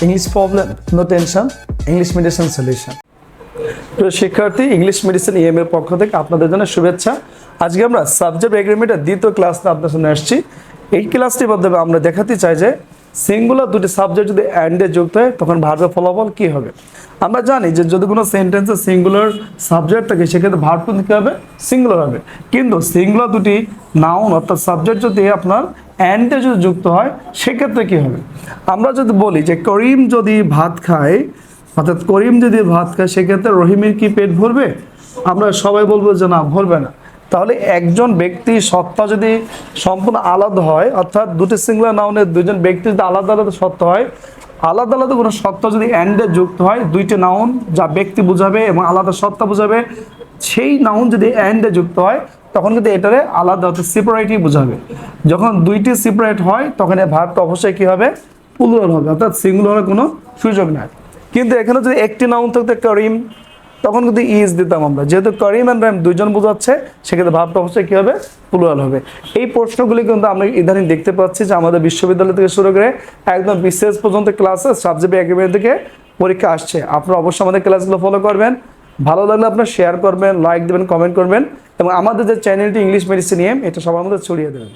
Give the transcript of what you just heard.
English problem no tension, English medicine solution. প্রিয় শিক্ষার্থী, English medicine EM এর পক্ষ থেকে আপনাদের জন্য শুভেচ্ছা। আজকে আমরা সাবজেক্ট এগ্রিমেন্টের দ্বিতীয় ক্লাস নিয়ে আপনার সামনে আসছি। এই ক্লাসটির মাধ্যমে আমরা দেখাতে চাই যে সিঙ্গুলার দুটি সাবজেক্ট যদি অ্যান্ডে যুক্ত হয় তখন ভার্বের ফলাফল কী হবে। আমরা জানি যে যদি কোনো সেন্টেন্সে সিঙ্গুলার সাবজেক্ট থাকে সেক্ষেত্রে ভার্ব কিন্তু কী হবে, সিঙ্গুলার হবে। কিন্তু সিঙ্গুলার দুটি নাউন অর্থাৎ সাবজেক্ট যদি আপনার অ্যান্ডে যদি যুক্ত হয় সেক্ষেত্রে কী হবে। আমরা যদি বলি যে করিম যদি ভাত খায়, অর্থাৎ করিম যদি ভাত খায় সেক্ষেত্রে রহিমের কি পেট ভরবে? আমরা সবাই বলবো যে না, ভরবে না। তাহলে একজন ব্যক্তি সত্তা যদি সম্পূর্ণ আলাদা হয়, অর্থাৎ দুটি সিঙ্গুলার নাউনের দুজন ব্যক্তি যদি আলাদা আলাদা সত্তা হয়, আলাদা আলাদা কোনো সত্তা যদি অ্যান্ডে যুক্ত হয়, দুইটি নাউন যা ব্যক্তি বোঝাবে এবং আলাদা সত্তা বোঝাবে, সেই নাউন যদি অ্যান্ডে যুক্ত হয় তখন কিন্তু এটারে আলাদা অর্থাৎ সেপারেটই বোঝাবে। যখন দুইটি সেপারেট হয় তখন এই ভার্বটা অবশ্যই কী হবে, প্লুরাল হবে, অর্থাৎ সিঙ্গুলারের কোনো সুযোগ নাই। কিন্তু এখানে যদি একটি নাউন থাকতে করিম, তখন কিন্তু ইজ দিতাম আমরা, যেহেতু করিম অ্যান্ড রাহিম দুইজন বোঝাচ্ছে সেক্ষেত্রে ভাবটা অবশ্যই কী হবে, প্লুরাল হবে। এই প্রশ্নগুলি কিন্তু আমরা ইদানিং দেখতে পাচ্ছি যে আমাদের বিশ্ববিদ্যালয় থেকে শুরু করে একদম বিশেষ পর্যন্ত ক্লাসে সাবজেক্ট এগ্রিমেন্ট থেকে পরীক্ষা আসছে। আপনারা অবশ্যই আমাদের ক্লাসগুলো ফলো করবেন, ভালো লাগলে আপনারা শেয়ার করবেন, লাইক দেবেন, কমেন্ট করবেন এবং আমাদের যে চ্যানেলটি ইংলিশ মেডিসিন ইএম এটা সবার মধ্যে ছড়িয়ে দেবেন।